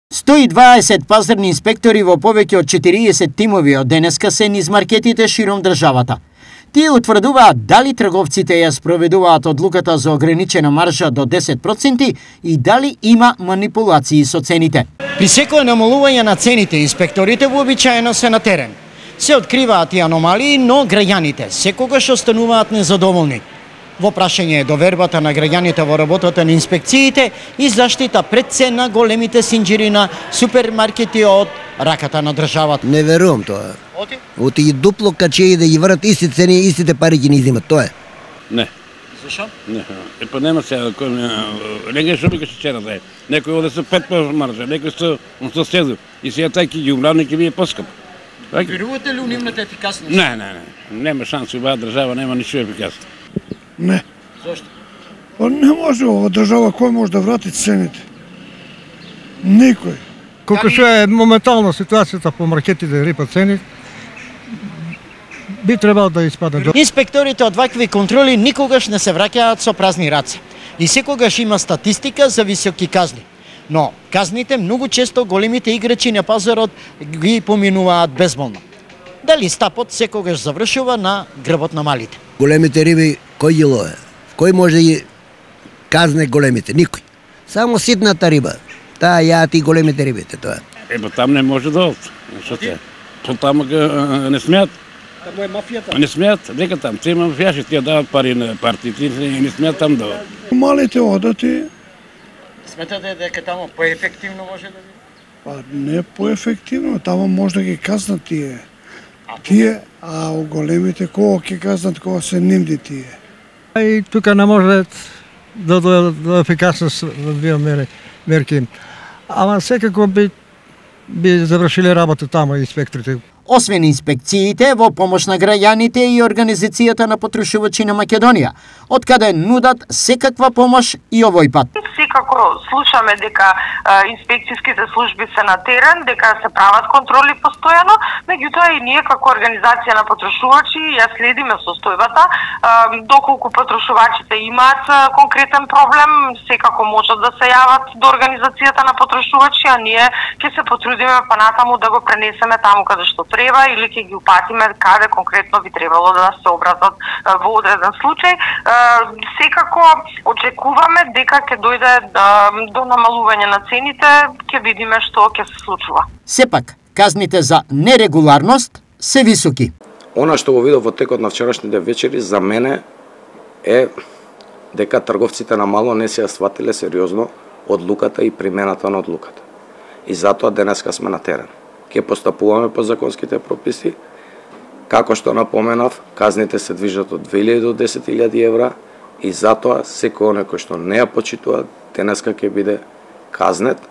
120 пазарни инспектори во повеќе од 40 тимови од денеска се низ маркетите широм државата. Тие утврдуваат дали трговците ја спроведуваат одлуката за ограничена маржа до 10% и дали има манипулации со цените. При секое намалување на цените, инспекторите вообичаено се на терен. Се откриваат и аномалии, но граѓаните секогаш остануваат незадоволни. Во прашање е довербата на граѓаните во работата на инспекциите и заштита пред се на големите синџири на супермаркети од раката на државата. Не верувам тоа. Оти и дупло качеи да ги врат исти цени и истите пари ги не изимат, тоа е. Не. Зашо? Не. Па нема сега кој некој што бика вчера да е. Некој оде со 5% маржа, некој со 7 и сега тај ќе ги умрани ќе биде поскап. Верувате ли у нивната ефикасност? Не. Нема шанси, оваа држава нема ништо ефикасно. Не. Зошто? Па не може ова држава, кој може да врати цените? Никој. Колку што е моментално ситуацијата по маркетите да рипат цени, би требало да испадне. Инспекторите од вакви контроли никогаш не се враќаат со празни раце. И секогаш има статистика за високи казни. Но казните многу често големите играчи на пазарот ги поминуваат безболно. Дали стапот секогаш завршува на грбот на малите? Големите риби, кој ги лове? Кој може да ги казне големите? Никој. Само ситната риба. Таа јаат и големите рибите, тоа. Па там не може да одат. Што те? Па таму не смеат. Таму е мафијата. Не смеат, дека там се мафијаши, тие дават пари на партиите и не смеат там да одат. Малите одат и... Сметате дека таму поефективно може да биде? Па не поефективно, таму може да ги казнат тие. Тие, а у големите кога ќе казнат кога се нимди тие. И тука не може да до ефикасност да мерки. Ама секако би завршиле работа таму инспекторите. Освен инспекциите, во помош на граѓаните и Организацијата на потрошувачи на Македонија, од каде нудат секаква помош и овој пат. Секако слушаме дека инспекцијските служби се на терен, дека се прават контроли постојано, меѓутоа и ние како Организација на потрошувачи ја следиме состојбата, доколку потрошувачите имаат конкретен проблем, секако можат да се јават до Организацијата на потрошувачи, а ние ќе се потрудиме понатаму да го пренесеме таму каде што треба или ќе ги упатиме каде конкретно би требало да се обратат во одреден случај. Секако очекуваме дека ќе дојде до намалување на цените, ќе видиме што ќе се случува. Сепак, казните за нерегуларност се високи. Она што го видов во текот на вчерашните вечери за мене е дека трговците на мало не се ја сватиле сериозно одлуката и примената на одлуката. И затоа денеска сме на терен. Ќе постапуваме по законските прописи. Како што напоменав, казните се движат од 2000 до 10.000 евра и затоа секој оној кој што не ја почитува денеска ќе биде казнет.